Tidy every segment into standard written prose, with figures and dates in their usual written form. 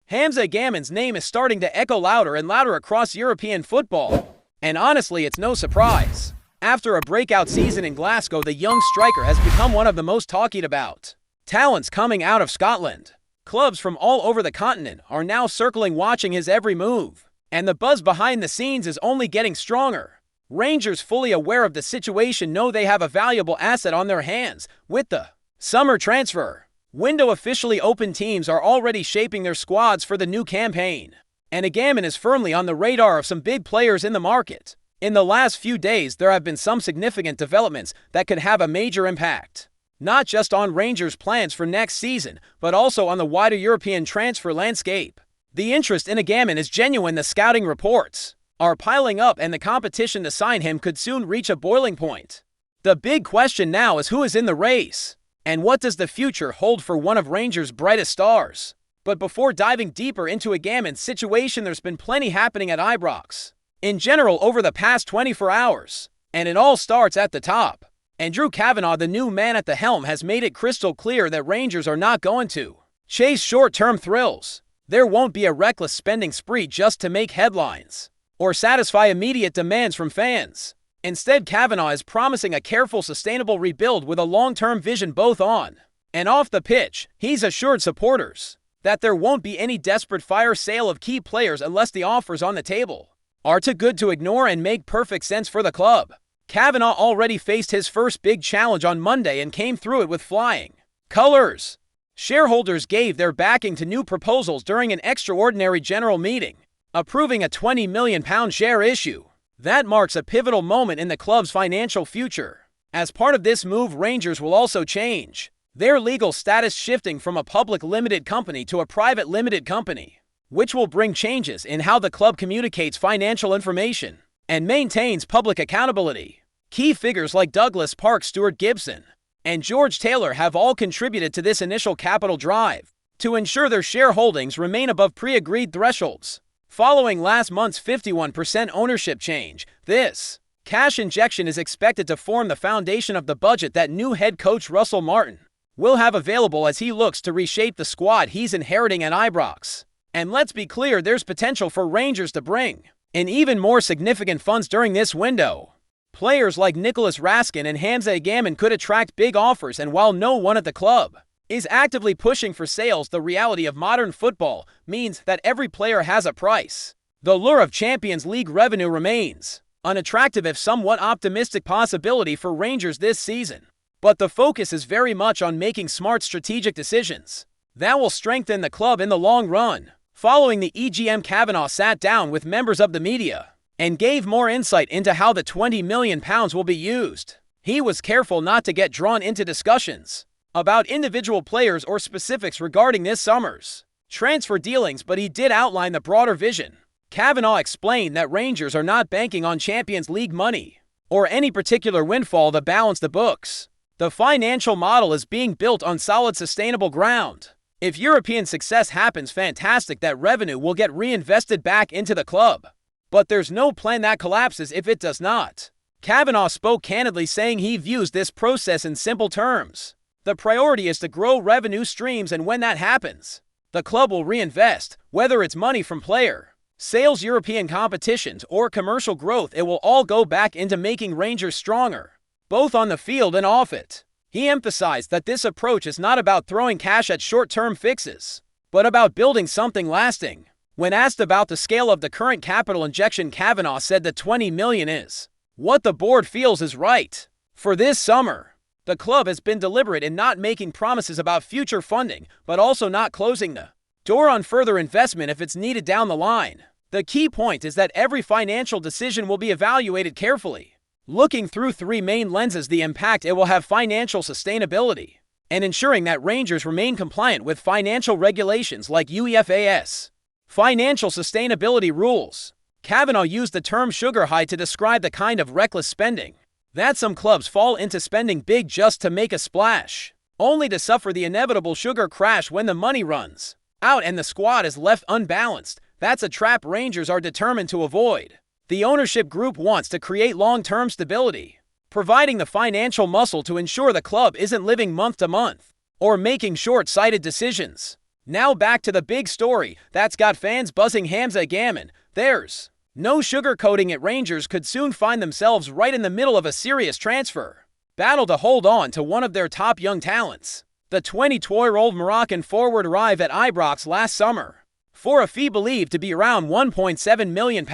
Hamza Agamin's name is starting to echo louder and louder across European football. And honestly, it's no surprise. After a breakout season in Glasgow, the young striker has become one of the most talked about talents coming out of Scotland. Clubs from all over the continent are now circling watching his every move, and the buzz behind the scenes is only getting stronger. Rangers, fully aware of the situation, know they have a valuable asset on their hands. With the summer transfer window officially open, teams are already shaping their squads for the new campaign. And Agamin is firmly on the radar of some big players in the market. In the last few days, there have been some significant developments that could have a major impact, not just on Rangers' plans for next season, but also on the wider European transfer landscape. The interest in Agamin is genuine. The scouting reports are piling up, and the competition to sign him could soon reach a boiling point. The big question now is who is in the race, and what does the future hold for one of Rangers' brightest stars? But before diving deeper into Agamin's situation, there's been plenty happening at Ibrox in general over the past 24 hours, and it all starts at the top. Andrew Kavanagh, the new man at the helm, has made it crystal clear that Rangers are not going to chase short-term thrills. There won't be a reckless spending spree just to make headlines or satisfy immediate demands from fans. Instead, Kavanagh is promising a careful, sustainable rebuild with a long-term vision both on and off the pitch. He's assured supporters that there won't be any desperate fire sale of key players unless the offers on the table are too good to ignore and make perfect sense for the club. Kavanagh already faced his first big challenge on Monday and came through it with flying colors. Shareholders gave their backing to new proposals during an extraordinary general meeting, approving a £20 million share issue. That marks a pivotal moment in the club's financial future. As part of this move, Rangers will also change their legal status, shifting from a public limited company to a private limited company, which will bring changes in how the club communicates financial information and maintains public accountability. Key figures like Douglas Park, Stuart Gibson, and George Taylor have all contributed to this initial capital drive to ensure their shareholdings remain above pre-agreed thresholds. Following last month's 51% ownership change, this cash injection is expected to form the foundation of the budget that new head coach Russell Martin will have available as he looks to reshape the squad he's inheriting at Ibrox. And let's be clear, there's potential for Rangers to bring in even more significant funds during this window. Players like Nicholas Raskin and Hamza Agamin could attract big offers, and while no one at the club is actively pushing for sales, the reality of modern football means that every player has a price. The lure of Champions League revenue remains an attractive, if somewhat optimistic, possibility for Rangers this season. But the focus is very much on making smart strategic decisions that will strengthen the club in the long run. Following the EGM, Kavanagh sat down with members of the media and gave more insight into how the £20 million will be used. He was careful not to get drawn into discussions about individual players or specifics regarding this summer's transfer dealings, but he did outline the broader vision. Kavanagh explained that Rangers are not banking on Champions League money or any particular windfall to balance the books. The financial model is being built on solid, sustainable ground. If European success happens, fantastic, that revenue will get reinvested back into the club. But there's no plan that collapses if it does not. Kavanagh spoke candidly, saying he views this process in simple terms. The priority is to grow revenue streams, and when that happens, the club will reinvest. Whether it's money from player sales, European competitions, or commercial growth, it will all go back into making Rangers stronger, both on the field and off it. He emphasized that this approach is not about throwing cash at short-term fixes, but about building something lasting. When asked about the scale of the current capital injection, Kavanagh said that £20 million is what the board feels is right for this summer. The club has been deliberate in not making promises about future funding, but also not closing the door on further investment if it's needed down the line. The key point is that every financial decision will be evaluated carefully, looking through three main lenses: the impact it will have, financial sustainability, and ensuring that Rangers remain compliant with financial regulations like UEFA's financial sustainability rules. Kavanagh used the term sugar high to describe the kind of reckless spending that some clubs fall into, spending big just to make a splash, only to suffer the inevitable sugar crash when the money runs out and the squad is left unbalanced. That's a trap Rangers are determined to avoid. The ownership group wants to create long-term stability, providing the financial muscle to ensure the club isn't living month to month or making short-sighted decisions. Now back to the big story that's got fans buzzing. Hamza Agamin. There's no sugarcoating it. Rangers could soon find themselves right in the middle of a serious transfer battle to hold on to one of their top young talents. The 22-year-old Moroccan forward arrived at Ibrox last summer for a fee believed to be around £1.7 million.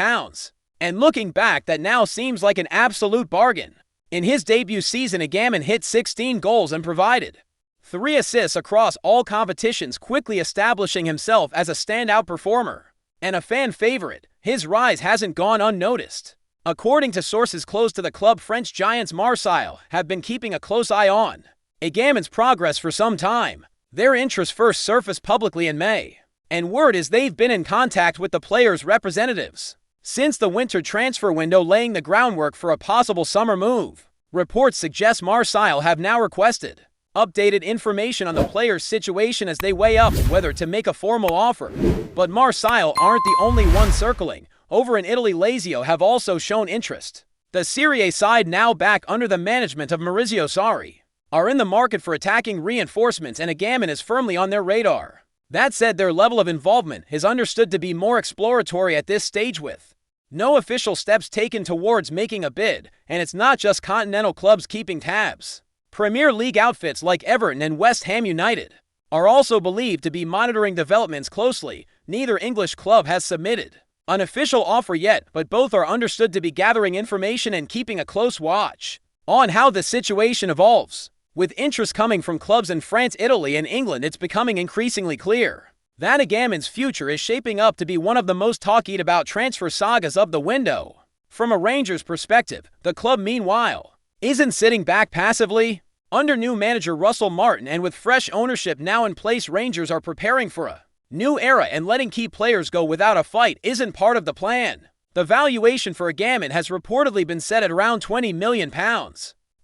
And looking back, that now seems like an absolute bargain. In his debut season, Agamin hit 16 goals and provided 3 assists across all competitions, quickly establishing himself as a standout performer and a fan favorite. His rise hasn't gone unnoticed. According to sources close to the club, French giants Marseille have been keeping a close eye on Agamin's progress for some time. Their interest first surfaced publicly in May, and word is they've been in contact with the player's representatives since the winter transfer window, laying the groundwork for a possible summer move. Reports suggest Marseille have now requested updated information on the player's situation as they weigh up whether to make a formal offer. But Marseille aren't the only ones circling. Over in Italy, Lazio have also shown interest. The Serie A side, now back under the management of Maurizio Sarri, are in the market for attacking reinforcements, and Agamin is firmly on their radar. That said, their level of involvement is understood to be more exploratory at this stage, with no official steps taken towards making a bid, and it's not just continental clubs keeping tabs. Premier League outfits like Everton and West Ham United are also believed to be monitoring developments closely. Neither English club has submitted an official offer yet, but both are understood to be gathering information and keeping a close watch on how the situation evolves. With interest coming from clubs in France, Italy, and England, it's becoming increasingly clear that Agamin's future is shaping up to be one of the most talked about transfer sagas of the window. From a Rangers perspective, the club, meanwhile, isn't sitting back passively. Under new manager Russell Martin and with fresh ownership now in place, Rangers are preparing for a new era, and letting key players go without a fight isn't part of the plan. The valuation for Agamin has reportedly been set at around £20 million,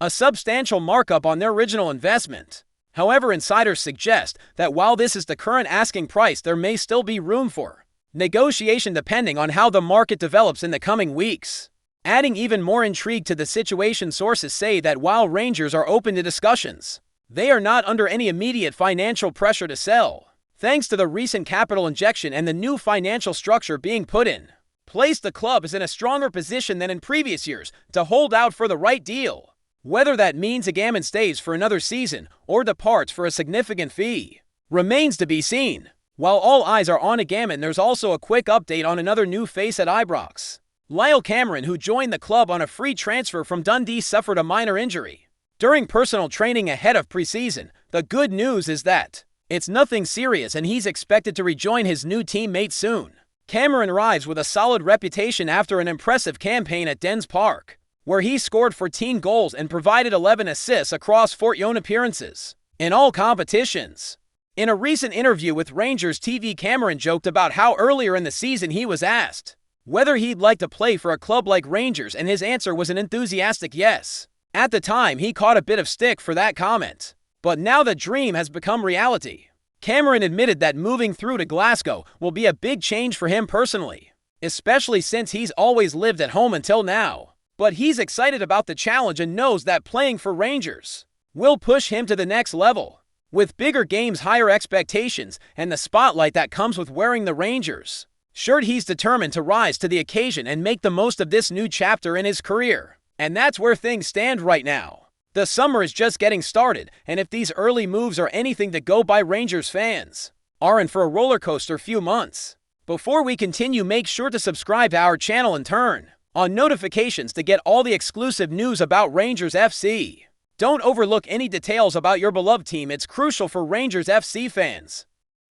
a substantial markup on their original investment. However, insiders suggest that while this is the current asking price, there may still be room for negotiation depending on how the market develops in the coming weeks. Adding even more intrigue to the situation, sources say that while Rangers are open to discussions, they are not under any immediate financial pressure to sell. Thanks to the recent capital injection and the new financial structure being put in place, the club is in a stronger position than in previous years to hold out for the right deal. Whether that means Agamin stays for another season or departs for a significant fee remains to be seen. While all eyes are on Agamin, there's also a quick update on another new face at Ibrox. Lyle Cameron, who joined the club on a free transfer from Dundee, suffered a minor injury during personal training ahead of preseason. The good news is that it's nothing serious, and he's expected to rejoin his new teammate soon. Cameron arrives with a solid reputation after an impressive campaign at Dens Park, where he scored 14 goals and provided 11 assists across 14 appearances in all competitions. In a recent interview with Rangers TV, Cameron joked about how earlier in the season he was asked whether he'd like to play for a club like Rangers, and his answer was an enthusiastic yes. At the time, he caught a bit of stick for that comment, but now the dream has become reality. Cameron admitted that moving through to Glasgow will be a big change for him personally, especially since he's always lived at home until now. But he's excited about the challenge and knows that playing for Rangers will push him to the next level, with bigger games, higher expectations, and the spotlight that comes with wearing the Rangers shirt. He's determined to rise to the occasion and make the most of this new chapter in his career. And that's where things stand right now. The summer is just getting started, and if these early moves are anything to go by, Rangers fans are in for a roller coaster few months. Before we continue, make sure to subscribe to our channel and turn on notifications to get all the exclusive news about Rangers FC. Don't overlook any details about your beloved team. It's crucial for Rangers FC fans.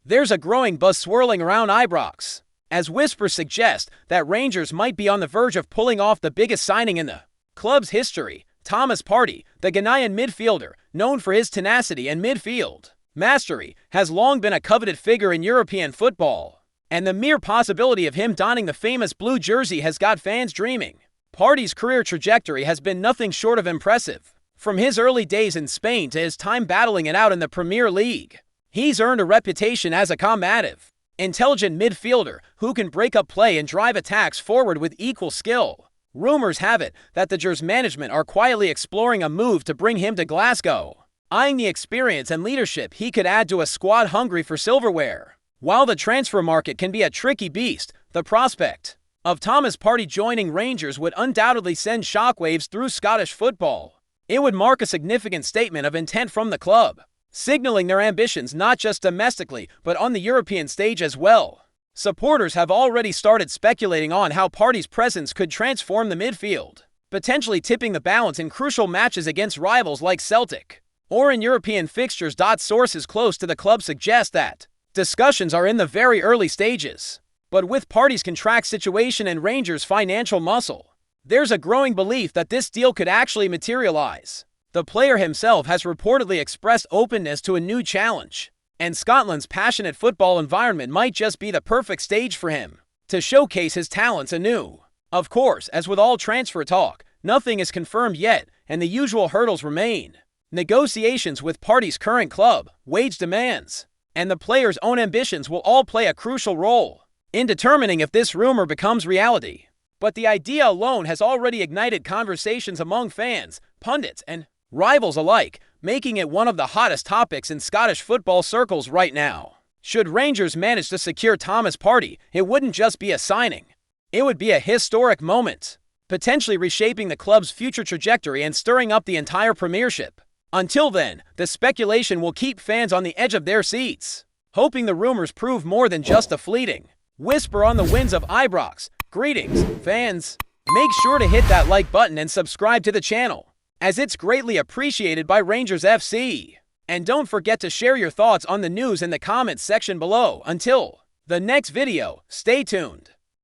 There's a growing buzz swirling around Ibrox, as whispers suggest that Rangers might be on the verge of pulling off the biggest signing in the club's history. Thomas Partey, the Ghanaian midfielder, known for his tenacity and midfield mastery, has long been a coveted figure in European football, and the mere possibility of him donning the famous blue jersey has got fans dreaming. Partey's career trajectory has been nothing short of impressive. From his early days in Spain to his time battling it out in the Premier League, he's earned a reputation as a combative, intelligent midfielder who can break up play and drive attacks forward with equal skill. Rumors have it that the Rangers management are quietly exploring a move to bring him to Glasgow, eyeing the experience and leadership he could add to a squad hungry for silverware. While the transfer market can be a tricky beast, the prospect of Thomas Partey joining Rangers would undoubtedly send shockwaves through Scottish football. It would mark a significant statement of intent from the club, signaling their ambitions not just domestically but on the European stage as well. Supporters have already started speculating on how Partey's presence could transform the midfield, potentially tipping the balance in crucial matches against rivals like Celtic or in European fixtures. Sources close to the club suggest that discussions are in the very early stages. But with Partey's contract situation and Rangers' financial muscle, there's a growing belief that this deal could actually materialize. The player himself has reportedly expressed openness to a new challenge, and Scotland's passionate football environment might just be the perfect stage for him to showcase his talents anew. Of course, as with all transfer talk, nothing is confirmed yet, and the usual hurdles remain. Negotiations with Partey's current club, wage demands, and the player's own ambitions will all play a crucial role in determining if this rumor becomes reality. But the idea alone has already ignited conversations among fans, pundits, and rivals alike, making it one of the hottest topics in Scottish football circles right now. Should Rangers manage to secure Thomas Partey, it wouldn't just be a signing. It would be a historic moment, potentially reshaping the club's future trajectory and stirring up the entire Premiership. Until then, the speculation will keep fans on the edge of their seats, hoping the rumors prove more than just a fleeting whisper on the winds of Ibrox. Greetings, fans. Make sure to hit that like button and subscribe to the channel, as it's greatly appreciated by Rangers FC. And don't forget to share your thoughts on the news in the comments section below. Until the next video, stay tuned.